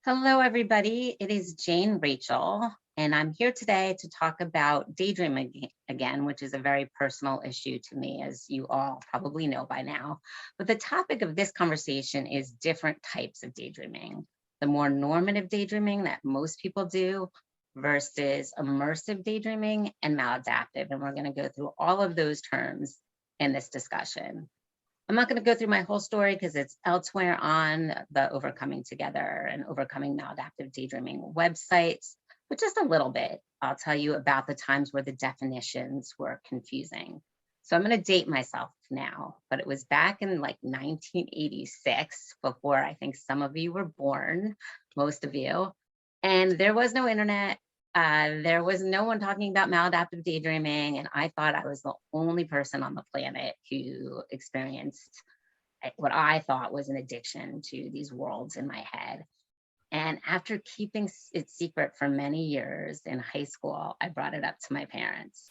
Hello, everybody. It is Jane Rachel, and I'm here today to talk about daydreaming again, which is a very personal issue to me, as you all probably know by now. But the topic of this conversation is different types of daydreaming. The more normative daydreaming that most people do versus immersive daydreaming and maladaptive. And we're going to go through all of those terms in this discussion. I'm not going to go through my whole story because it's elsewhere on the Overcoming Together and Overcoming Maladaptive Daydreaming websites, but just a little bit. I'll tell you about the times where the definitions were confusing. So I'm going to date myself now, but it was back in like 1986, before I think some of you were born, most of you. And there was no internet. There was no one talking about maladaptive daydreaming, and I thought I was the only person on the planet who experienced what I thought was an addiction to these worlds in my head. And after keeping it secret for many years in high school, I brought it up to my parents.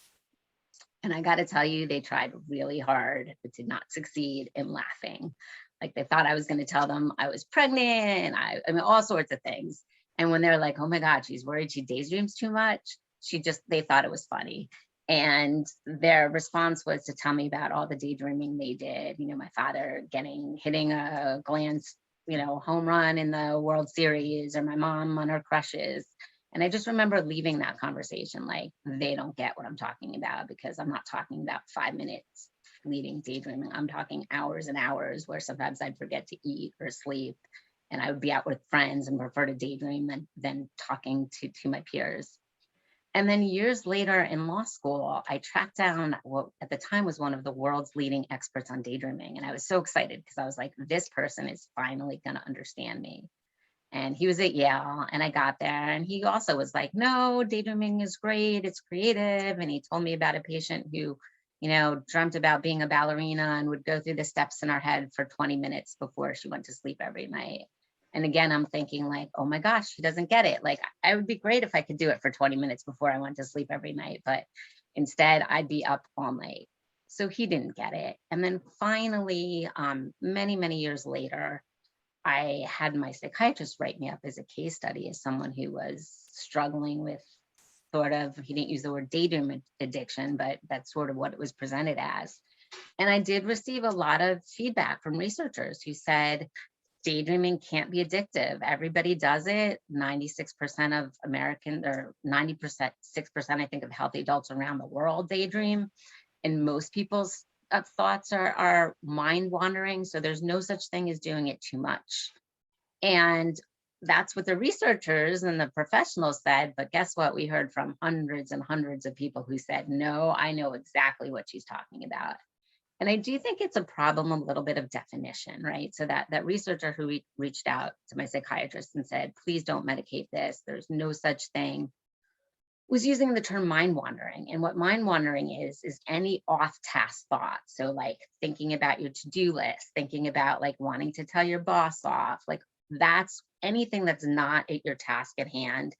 And I got to tell you, they tried really hard, but did not succeed in laughing. Like they thought I was going to tell them I was pregnant, and I mean, all sorts of things. And when they're like, oh my God, she's worried she daydreams too much, they thought it was funny. And their response was to tell me about all the daydreaming they did. You know, my father hitting a home run in the World Series, or my mom on her crushes. And I just remember leaving that conversation like, they don't get what I'm talking about, because I'm not talking about 5 minutes fleeting daydreaming. I'm talking hours and hours where sometimes I'd forget to eat or sleep, and I would be out with friends and prefer to daydream than talking to my peers. And then years later in law school, I tracked down what at the time was one of the world's leading experts on daydreaming. And I was so excited because I was like, this person is finally going to understand me. And he was at Yale, and I got there, and he also was like, no, daydreaming is great, it's creative. And he told me about a patient who, dreamt about being a ballerina and would go through the steps in her head for 20 minutes before she went to sleep every night. And again, I'm thinking like, oh my gosh, he doesn't get it. Like, I would be great if I could do it for 20 minutes before I went to sleep every night, but instead I'd be up all night. So he didn't get it. And then finally, many, many years later, I had my psychiatrist write me up as a case study as someone who was struggling with he didn't use the word daydream addiction, but that's sort of what it was presented as. And I did receive a lot of feedback from researchers who said, daydreaming can't be addictive. Everybody does it. 96% of Americans, or 90%, 6%, I think, of healthy adults around the world daydream. And most people's thoughts are mind wandering. So there's no such thing as doing it too much. And that's what the researchers and the professionals said. But guess what? We heard from hundreds and hundreds of people who said, no, I know exactly what she's talking about. And I do think it's a problem, a little bit of definition, right? So that researcher who reached out to my psychiatrist and said, please don't medicate this, there's no such thing, was using the term mind wandering. And what mind wandering is any off task thought. So like thinking about your to-do list, thinking about like wanting to tell your boss off, like that's anything that's not at your task at hand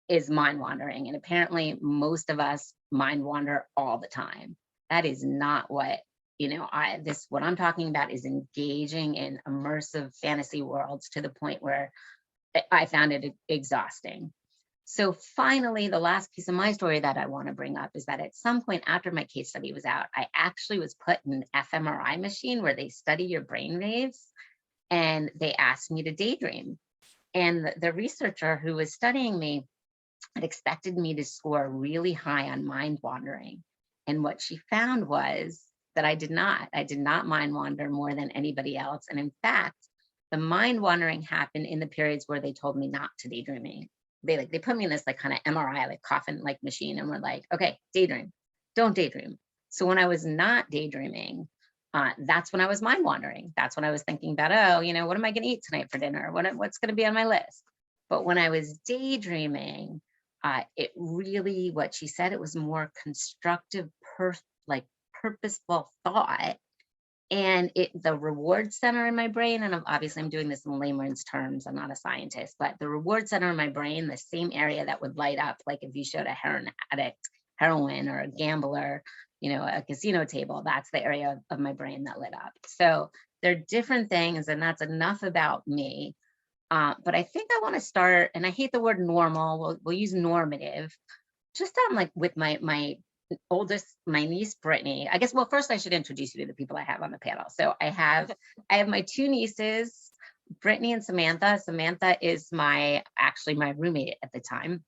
is mind wandering. And apparently most of us mind wander all the time. That is not what, what I'm talking about is engaging in immersive fantasy worlds to the point where I found it exhausting. So finally, the last piece of my story that I want to bring up is that at some point after my case study was out, I actually was put in an fMRI machine where they study your brain waves, and they asked me to daydream. And the researcher who was studying me had expected me to score really high on mind wandering. And what she found was that I did not. I did not mind wander more than anybody else. And in fact, the mind wandering happened in the periods where they told me not to daydreaming. They put me in this like kind of MRI, like coffin like machine, and were like, okay, daydream, don't daydream. So when I was not daydreaming, that's when I was mind wandering. That's when I was thinking about, oh, what am I going to eat tonight for dinner? What's going to be on my list? But when I was daydreaming, it really, what she said, it was more constructive, purposeful thought. And the reward center in my brain, and obviously I'm doing this in layman's terms, I'm not a scientist, but the reward center in my brain, the same area that would light up, like if you showed a heroin addict heroin, or a gambler, a casino table, that's the area of my brain that lit up. So they're different things, and that's enough about me. But I think I want to start, and I hate the word normal. We'll use normative, just on like with my oldest, my niece Brittany. I guess. Well, first I should introduce you to the people I have on the panel. So I have my two nieces, Brittany and Samantha. Samantha is actually my roommate at the time.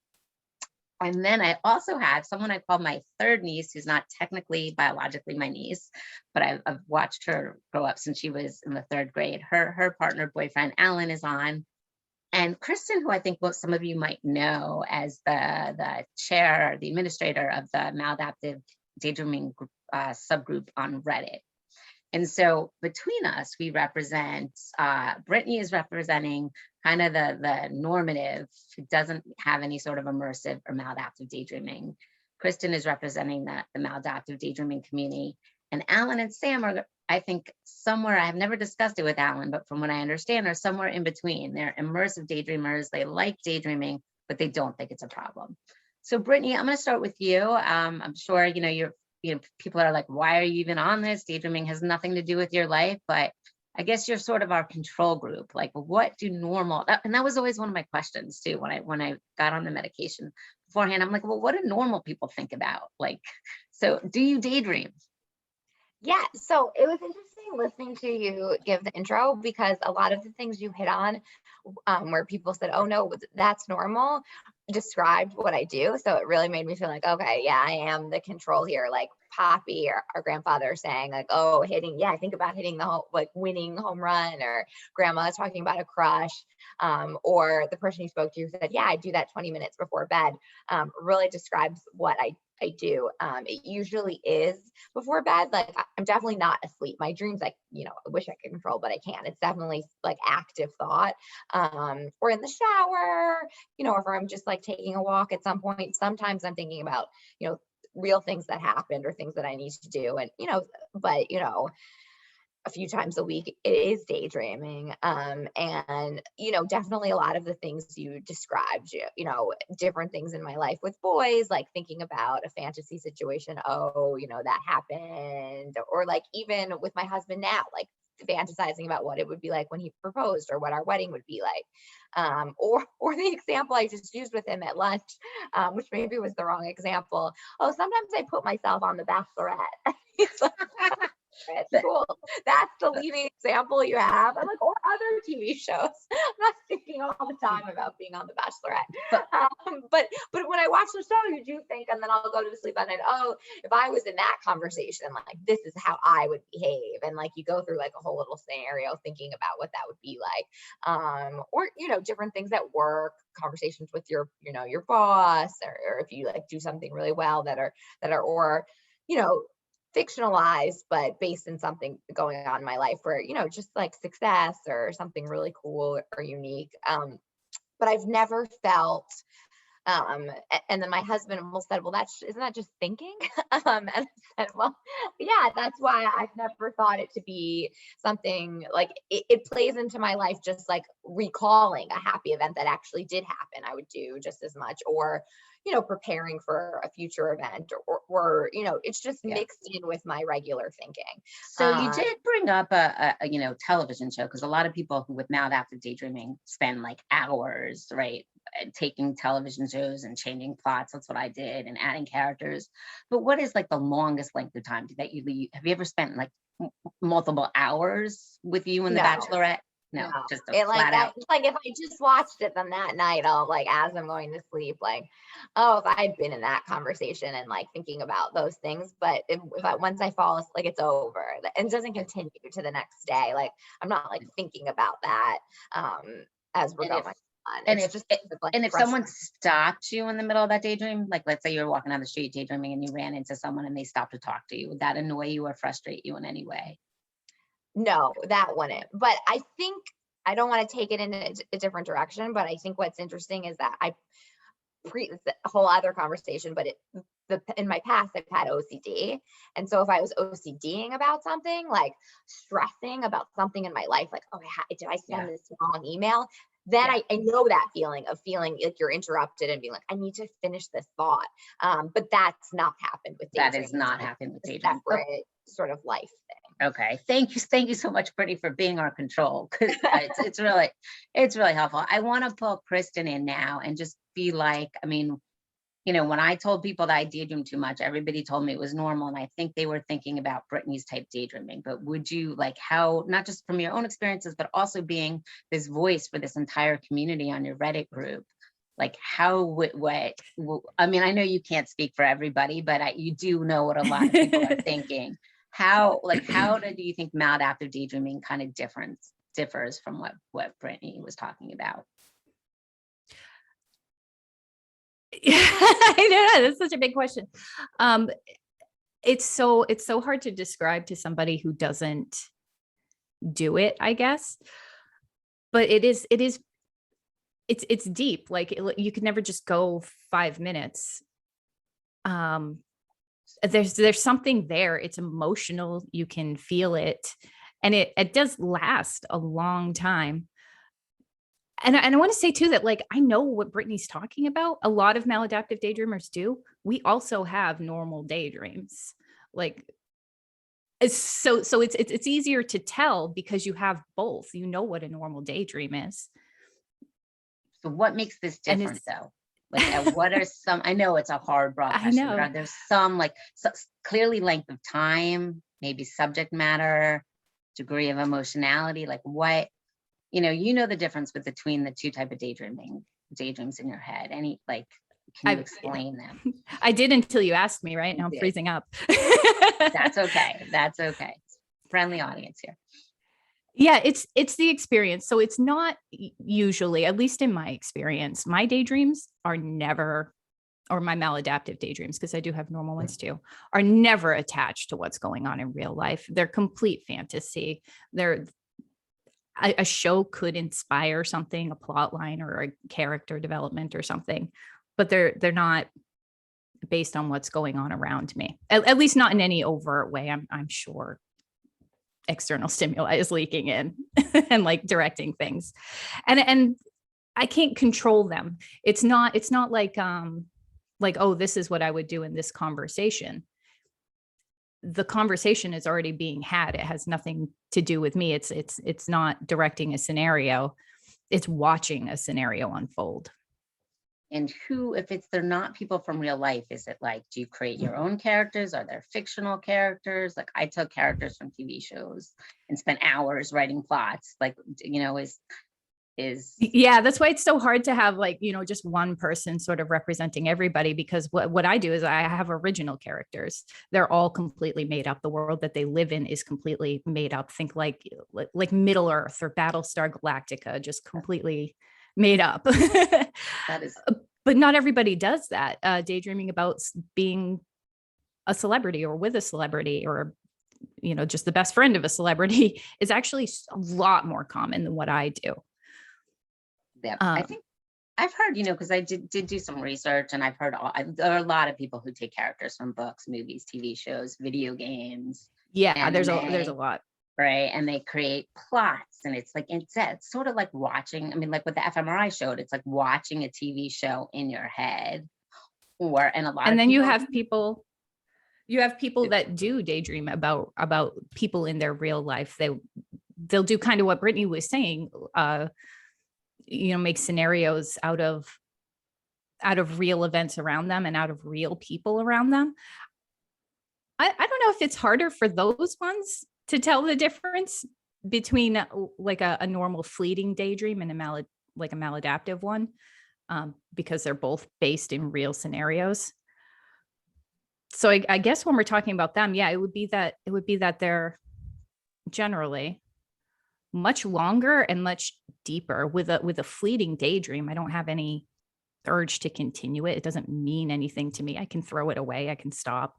And then I also have someone I call my third niece, who's not technically biologically my niece, but I've watched her grow up since she was in the third grade. Her partner boyfriend Alan is on, and Kristen, who I think some of you might know as the chair, the administrator of the Maladaptive Daydreaming subgroup on Reddit. And so between us, we represent, Brittany is representing kind of the normative, who doesn't have any sort of immersive or maladaptive daydreaming. Kristen is representing the maladaptive daydreaming community. And Alan and Sam are, I think, somewhere, I've never discussed it with Alan, but from what I understand, are somewhere in between. They're immersive daydreamers. They like daydreaming, but they don't think it's a problem. So Brittany, I'm going to start with you. I'm sure, people are like, why are you even on this? Daydreaming has nothing to do with your life, but I guess you're sort of our control group. Like, what do normal, and that was always one of my questions too, when I got on the medication beforehand. I'm like, well, what do normal people think about? Like, so do you daydream? Yeah, so it was interesting listening to you give the intro, because a lot of the things you hit on, where people said, oh no, that's normal, described what I do. So it really made me feel like, okay, yeah, I am the control here. Like Poppy or our grandfather saying like, oh, I think about hitting the like winning home run, or grandma talking about a crush, or the person you spoke to said, yeah, I do that 20 minutes before bed, really describes what I do. It usually is before bed. Like I'm definitely not asleep. My dreams, like, I wish I could control, but I can't. It's definitely like active thought, or in the shower, or if I'm just like taking a walk at some point. Sometimes I'm thinking about, real things that happened or things that I need to do. And, but, a few times a week it is daydreaming, and definitely a lot of the things you described, different things in my life with boys, like thinking about a fantasy situation, oh, that happened, or like even with my husband now, like fantasizing about what it would be like when he proposed, or what our wedding would be like, or the example I just used with him at lunch, which maybe was the wrong example. Oh, sometimes I put myself on The Bachelorette. He's like, it's cool. That's the leading example you have. I'm like, or other TV shows. I'm not thinking all the time about being on The Bachelorette. But when I watch the show, you do think, and then I'll go to sleep at night, oh, if I was in that conversation, like this is how I would behave. And like you go through like a whole little scenario thinking about what that would be like. Or different things at work, conversations with your boss, or if you like do something really well that are or fictionalized, but based in something going on in my life where, just like success or something really cool or unique. But I've never felt, and then my husband almost said, well, isn't that just thinking? And I said, well, yeah, that's why I've never thought it to be something like it plays into my life, just like recalling a happy event that actually did happen. I would do just as much, or preparing for a future event, or it's just mixed in with my regular thinking. So you did bring up a television show, because a lot of people who with maladaptive daydreaming spend like hours, right, taking television shows and changing plots. That's what I did, and adding characters. But what is like the longest length of time that you leave? Have you ever spent like multiple hours with you and The Bachelorette? No, just like flat out. Like if I just watched it, then that night I'll like, as I'm going to sleep, like, oh, if I had been in that conversation and like thinking about those things, but once I fall asleep, like it's over, and it doesn't continue to the next day. Like I'm not like thinking about that as we're going on. And if someone stopped you in the middle of that daydream, like let's say you're walking down the street daydreaming and you ran into someone and they stopped to talk to you, would that annoy you or frustrate you in any way? No, that wouldn't. But I think, I don't want to take it in a different direction, but I think what's interesting is that it's a whole other conversation, but in my past, I've had OCD. And so if I was OCDing about something, like stressing about something in my life, like, oh, did I send this wrong email? Then I know that feeling of feeling like you're interrupted and being like, I need to finish this thought. But that's not happened with daydreaming. That has not happened with daydreaming. Separate sort of life thing. Okay, thank you so much, Brittany, for being our control, because it's really helpful. I want to pull Kristen in now and just be like, I mean, when I told people that I daydream too much, everybody told me it was normal, and I think they were thinking about Brittany's type daydreaming. But would you like how, not just from your own experiences, but also being this voice for this entire community on your Reddit group? Like how I mean, I know you can't speak for everybody, but you do know what a lot of people are thinking. How do you think maladaptive daydreaming kind of differs from what Brittany was talking about? Yeah, I know that's such a big question. It's so hard to describe to somebody who doesn't do it, I guess. But it's deep. Like you could never just go 5 minutes. There's something there. It's emotional. You can feel it, and it does last a long time. And I want to say too that like I know what Brittany's talking about. A lot of maladaptive daydreamers do. We also have normal daydreams. Like it's easier to tell because you have both. You know what a normal daydream is. So what makes this different though? Like what are some, I know it's a hard broad question, but are there some like clearly length of time, maybe subject matter, degree of emotionality, like what, the difference between the two type of daydreams in your head. Can you explain them? I did until you asked me, right? Now I'm freezing up. That's okay. That's okay. Friendly audience here. Yeah, it's the experience. So it's not usually, at least in my experience, my daydreams are never, or my maladaptive daydreams, because I do have normal ones too, are never attached to what's going on in real life. They're complete fantasy. A show could inspire something, a plot line or a character development or something, but they're not based on what's going on around me, at least not in any overt way. I'm sure external stimuli is leaking in and like directing things, and I can't control them. It's not like oh, this is what I would do in this conversation. The conversation is already being had. It has nothing to do with me. It's not directing a scenario. It's watching a scenario unfold. And if they're not people from real life, is it like, do you create your own characters? Are there fictional characters? Like I took characters from TV shows and spent hours writing plots. Like, yeah, that's why it's so hard to have like, just one person sort of representing everybody, because what I do is I have original characters. They're all completely made up. The world that they live in is completely made up. Think like Middle Earth or Battlestar Galactica, just completely made up. That is, but not everybody does that. Daydreaming about being a celebrity or with a celebrity or just the best friend of a celebrity is actually a lot more common than what I do. Yeah, I think I've heard, because I did do some research, and I've heard there are a lot of people who take characters from books, movies, TV shows, video games. Yeah, there's a lot. Right. And they create plots, and it's sort of like watching, I mean, like what the fMRI showed, it's like watching a TV show in your head. And then you have people that do daydream about people in their real life. They'll do kind of what Brittany was saying, make scenarios out of real events around them and out of real people around them. I don't know if it's harder for those ones to tell the difference between like a normal fleeting daydream and a maladaptive one, because they're both based in real scenarios. So I guess when we're talking about them, yeah, it would be that they're generally much longer and much deeper. With a fleeting daydream, I don't have any urge to continue it. It doesn't mean anything to me. I can throw it away. I can stop.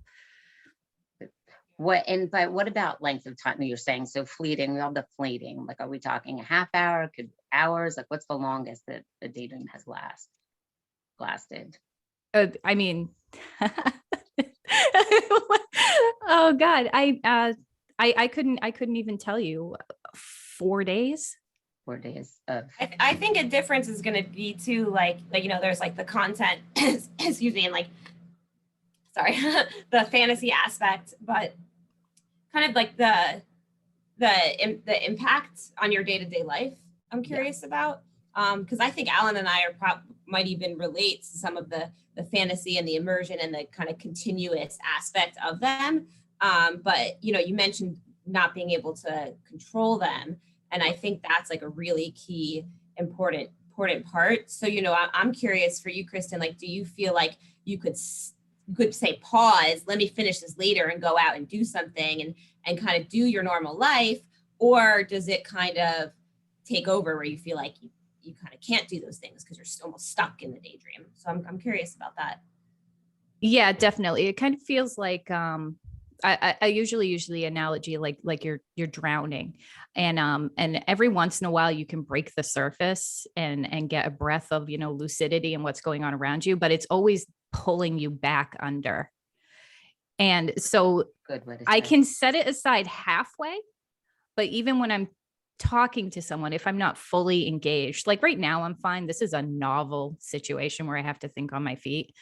But what about length of time? You're saying so fleeting, we all the fleeting, like, are we talking a half hour, could hours? Like what's the longest that the daydream has lasted? I mean, oh God, I couldn't even tell you. 4 days. 4 days of. I think a difference is going to be too, like there's like the content, excuse me, and like, sorry, the fantasy aspect, but kind of like the impact on your day-to-day life, I'm curious about. Because I think Alan and I might even relate to some of the fantasy and the immersion and the kind of continuous aspect of them. But you mentioned not being able to control them, and I think that's like a really key important part. So I'm curious for you, Kristen, like, do you feel like you could say pause, let me finish this later and go out and do something and kind of do your normal life, or does it kind of take over where you feel like you kind of can't do those things because you're almost stuck in the daydream? So I'm curious about that. Yeah, definitely. It kind of feels like I usually use the analogy like you're drowning, and every once in a while you can break the surface and get a breath of lucidity and what's going on around you, but it's always pulling you back under. And so I can set it aside halfway, but even when I'm talking to someone, if I'm not fully engaged, like right now, I'm fine. This is a novel situation where I have to think on my feet.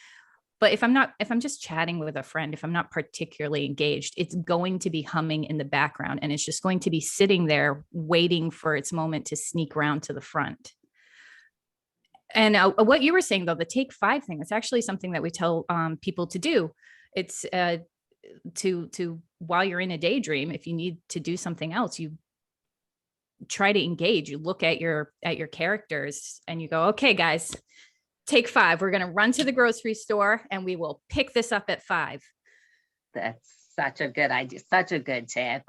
But if I'm just chatting with a friend, if I'm not particularly engaged, it's going to be humming in the background, and it's just going to be sitting there waiting for its moment to sneak around to the front. And what you were saying, though, the take 5 thing, it's actually something that we tell people to do. It's to while you're in a daydream, if you need to do something else, you try to engage. You look at your characters and you go, okay, guys, take 5. We're going to run to the grocery store and we will pick this up at 5. That's such a good idea. Such a good tip.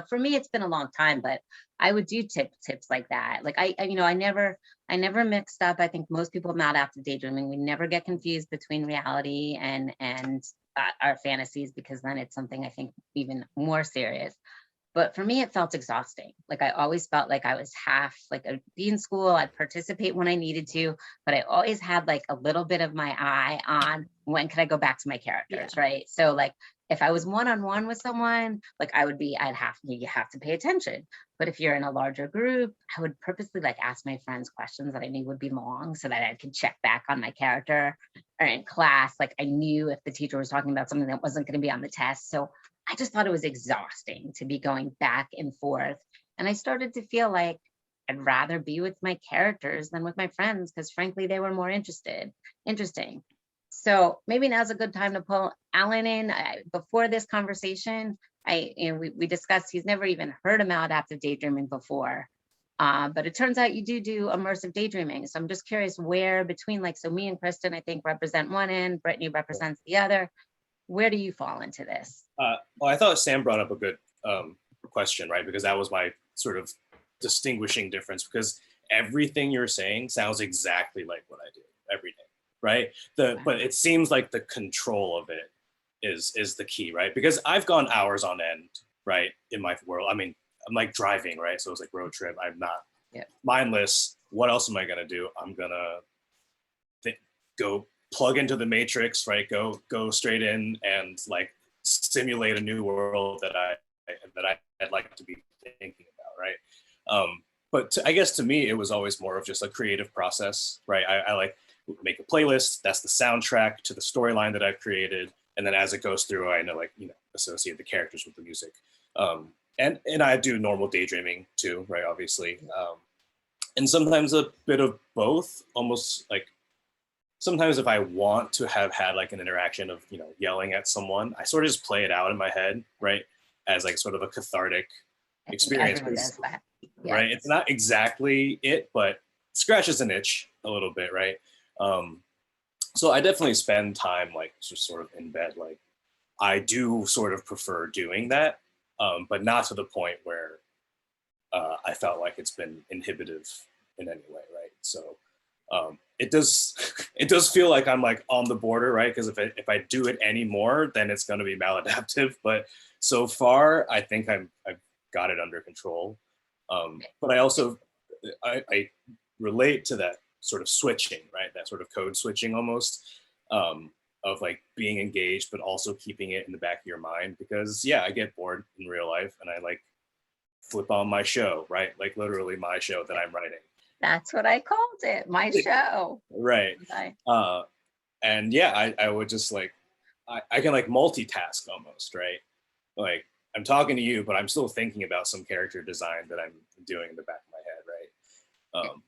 For me, it's been a long time, but I would do tips like that. Like I never mixed up. I think most people not after daydreaming, we never get confused between reality and our fantasies, because then it's something I think even more serious. But for me, it felt exhausting. Like I always felt like I was half, like I'd be in school, I'd participate when I needed to, but I always had like a little bit of my eye on when can I go back to my characters, right? So like if I was one-on-one with someone, like you have to pay attention. But if you're in a larger group, I would purposely like ask my friends questions that I knew would be long so that I could check back on my character. Or in class, like I knew if the teacher was talking about something that wasn't going to be on the test. So I just thought it was exhausting to be going back and forth. And I started to feel like I'd rather be with my characters than with my friends, because frankly, they were more interesting. So maybe now's a good time to pull Alan in. Before this conversation, we discussed he's never even heard of maladaptive daydreaming before. But it turns out you do immersive daydreaming. So I'm just curious where between so me and Kristen, I think, represent one end, Brittany represents the other. Where do you fall into this? Well, I thought Sam brought up a good question, right? Because that was my sort of distinguishing difference, because everything you're saying sounds exactly like what I do every day, right? But it seems like the control of it is the key, right? Because I've gone hours on end, right, in my world. I mean, I'm like driving, right? So it's like road trip. I'm not mindless. What else am I gonna do? I'm gonna go plug into the matrix, right? Go straight in and like simulate a new world that I'd like to be thinking about, right? But I guess to me, it was always more of just a creative process, right? I like make a playlist. That's the soundtrack to the storyline that I've created, and then as it goes through, I know associate the characters with the music. And I do normal daydreaming too, right? Obviously, and sometimes a bit of both. Almost like sometimes if I want to have had like an interaction of yelling at someone, I sort of just play it out in my head, right? As like sort of a cathartic experience, right? It's not exactly it, but scratches an itch a little bit, right? So I definitely spend time like just sort of in bed. Like I do sort of prefer doing that, but not to the point where I felt like it's been inhibitive in any way, right? So it does feel like I'm like on the border, right? Because if I do it anymore, then it's going to be maladaptive. But so far, I think I've got it under control. But I also I relate to that sort of switching, right? That sort of code switching almost, of like being engaged, but also keeping it in the back of your mind, because I get bored in real life and I like flip on my show, right? Like literally my show that I'm writing. That's what I called it, my show. Right. And I would just like, I can like multitask almost, right? Like I'm talking to you, but I'm still thinking about some character design that I'm doing in the back of my head, right?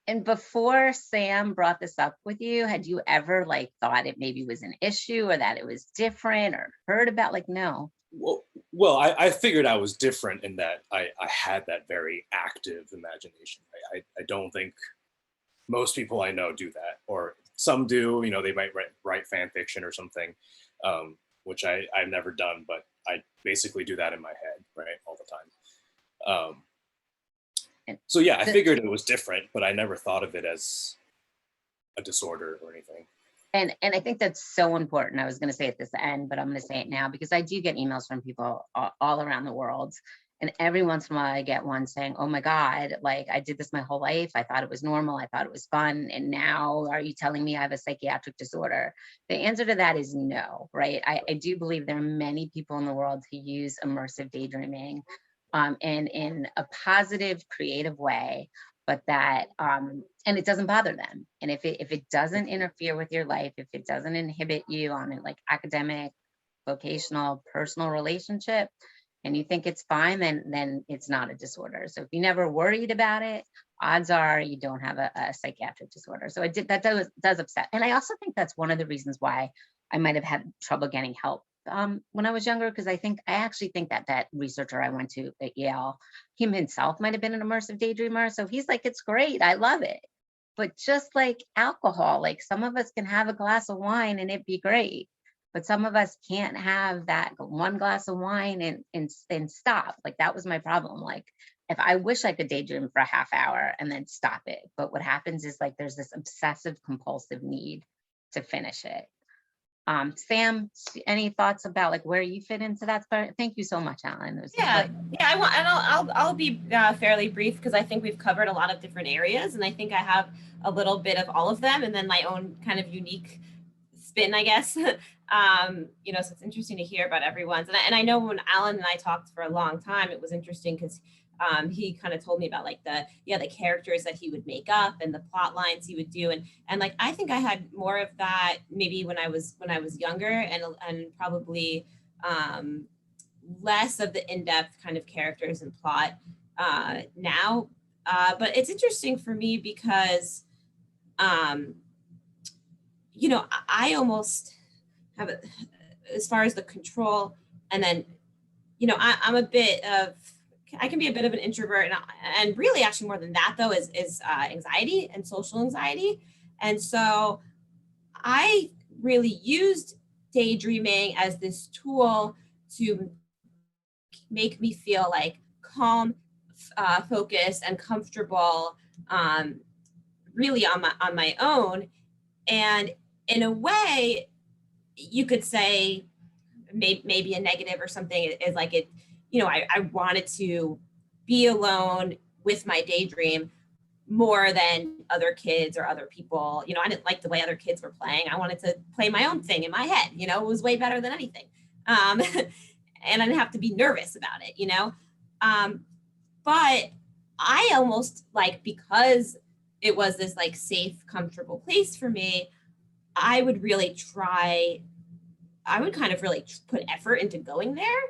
And before Sam brought this up with you, had you ever like thought it maybe was an issue or that it was different or heard about? Like, no. Well, I figured I was different in that I had that very active imagination. I don't think most people I know do that, or some do. You know, they might write fan fiction or something, which I've never done, but I basically do that in my head, right, all the time. So yeah, I figured it was different, but I never thought of it as a disorder or anything. And I think that's so important. I was going to say it at this end, but I'm going to say it now because I do get emails from people all around the world. And every once in a while I get one saying, oh my God, like I did this my whole life. I thought it was normal. I thought it was fun. And now are you telling me I have a psychiatric disorder? The answer to that is no, right? I do believe there are many people in the world who use immersive daydreaming and in a positive, creative way, but that, and it doesn't bother them. And if it doesn't interfere with your life, if it doesn't inhibit you on it, like academic, vocational, personal relationship, and you think it's fine, then it's not a disorder. So if you never worried about it, odds are you don't have a psychiatric disorder. So that does upset. And I also think that's one of the reasons why I might have had trouble getting help when I was younger, because I actually think that researcher I went to at Yale, him himself might have been an immersive daydreamer. So he's like, it's great, I love it. But just like alcohol, like some of us can have a glass of wine and it'd be great, but some of us can't have that one glass of wine and stop. Like that was my problem. Like if I wish I could daydream for a half hour and then stop it, but what happens is like there's this obsessive compulsive need to finish it. Sam, any thoughts about like where you fit into that? Thank you so much, Alan. Yeah, I want, and I'll be fairly brief because I think we've covered a lot of different areas, and I think I have a little bit of all of them, and then my own kind of unique spin, I guess. You know, so it's interesting to hear about everyone's, and I know when Alan and I talked for a long time, it was interesting because he kind of told me about like the characters that he would make up and the plot lines he would do, and like I think I had more of that maybe when I was younger, and probably less of the in-depth kind of characters and plot now. But it's interesting for me because you know, I almost have it as far as the control, and then you know I can be a bit of an introvert, and really actually more than that though is anxiety and social anxiety. And so I really used daydreaming as this tool to make me feel like calm, focused, and comfortable, really on my own. And in a way, you could say maybe a negative or something is like it, you know, I wanted to be alone with my daydream more than other kids or other people. You know, I didn't like the way other kids were playing. I wanted to play my own thing in my head. You know, it was way better than anything. And I didn't have to be nervous about it, you know. But I almost like, because it was this like safe, comfortable place for me, I would kind of really put effort into going there,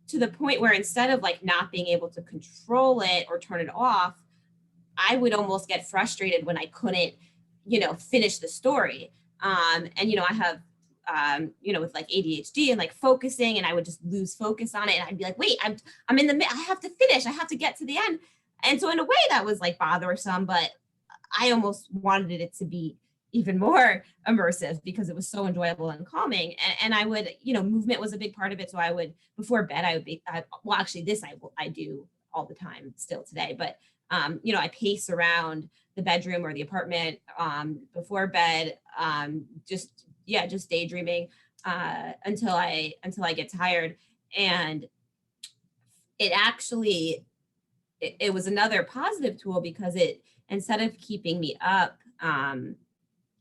to the point where instead of like not being able to control it or turn it off, I would almost get frustrated when I couldn't, you know, finish the story. And, you know, I have, you know, with like ADHD and like focusing, and I would just lose focus on it. And I'd be like, wait, I'm in the, I have to finish, I have to get to the end. And so in a way that was like bothersome, but I almost wanted it to be even more immersive because it was so enjoyable and calming. And I would, you know, movement was a big part of it. So I would, before bed, well, actually this I do all the time still today, but, you know, I pace around the bedroom or the apartment, before bed, just daydreaming, until I get tired. And it actually, it was another positive tool because it, instead of keeping me up,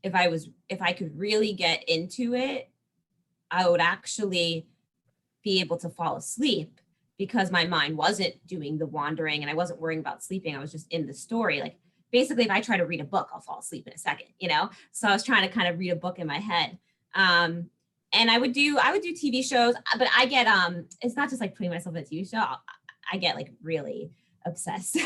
if I could really get into it, I would actually be able to fall asleep because my mind wasn't doing the wandering and I wasn't worrying about sleeping. I was just in the story. Like basically, if I try to read a book, I'll fall asleep in a second, you know? So I was trying to kind of read a book in my head. I would do TV shows, but I get it's not just like putting myself in a TV show. I get like really obsessed,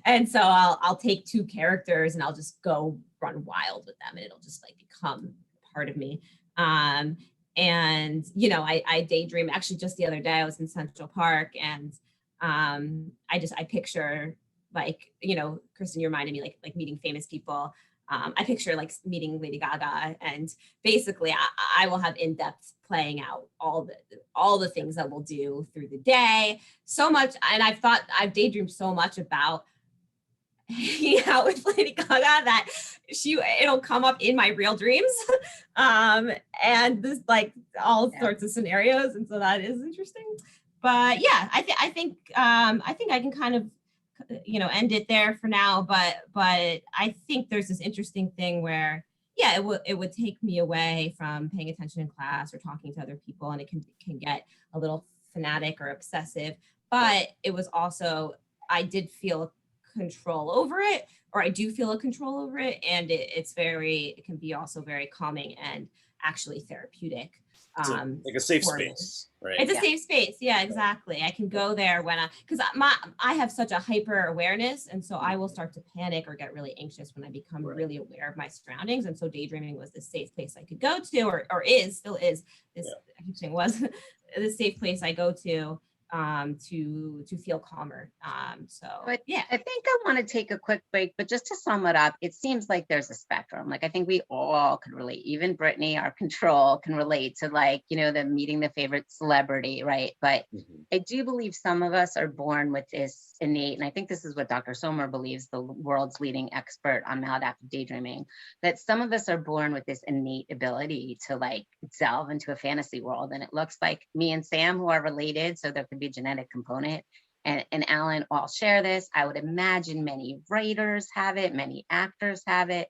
and so I'll take two characters and I'll just go run wild with them, and it'll just like become part of me. And you know, I daydream. Actually, just the other day I was in Central Park, and I picture, like, you know, Kristen, you reminded me like meeting famous people. I picture like meeting Lady Gaga, and basically I will have in-depth playing out all the things that we'll do through the day. So much, and I've daydreamed so much about hanging out with Lady Gaga that it'll come up in my real dreams, and this like all sorts of scenarios, and so that is interesting. But yeah, I think I can kind of, you know, end it there for now, but I think there's this interesting thing where, yeah, it would take me away from paying attention in class or talking to other people, and it can get a little fanatic or obsessive, but it was also, I did feel control over it, or I do feel a control over it, and it can be also very calming and actually therapeutic. Like a safe space, right? It's a safe space. Yeah, exactly. I can go there when because I have such a hyper awareness, and so I will start to panic or get really anxious when I become really aware of my surroundings. And so daydreaming was this safe place I could go to, or still is this. I keep saying was this safe place I go to feel calmer. But yeah, I think I want to take a quick break, but just to sum it up, it seems like there's a spectrum. Like, I think we all could relate. Even Brittany, our control, can relate to, like, you know, the meeting the favorite celebrity, right? But I do believe some of us are born with this innate, and I think this is what Dr. Sommer believes, the world's leading expert on maladaptive daydreaming, that some of us are born with this innate ability to like delve into a fantasy world. And it looks like me and Sam, who are related, so there could be a genetic component, and Alan all share this. I would imagine many writers have it, many actors have it.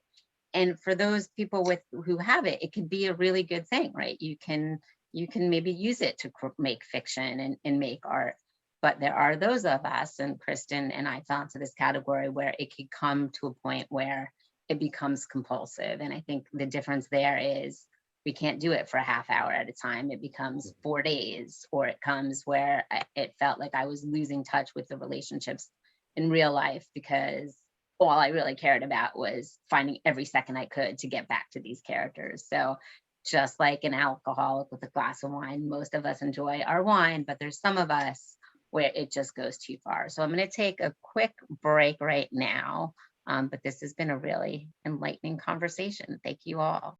And for those people who have it, it could be a really good thing, right? You can maybe use it to make fiction and make art. But there are those of us, and Kristen and I fell into this category, where it could come to a point where it becomes compulsive. And I think the difference there is we can't do it for a half hour at a time. It becomes 4 days, or it comes where it felt like I was losing touch with the relationships in real life, because all I really cared about was finding every second I could to get back to these characters. So just like an alcoholic with a glass of wine, most of us enjoy our wine, but there's some of us where it just goes too far. So I'm going to take a quick break right now. But this has been a really enlightening conversation. Thank you all.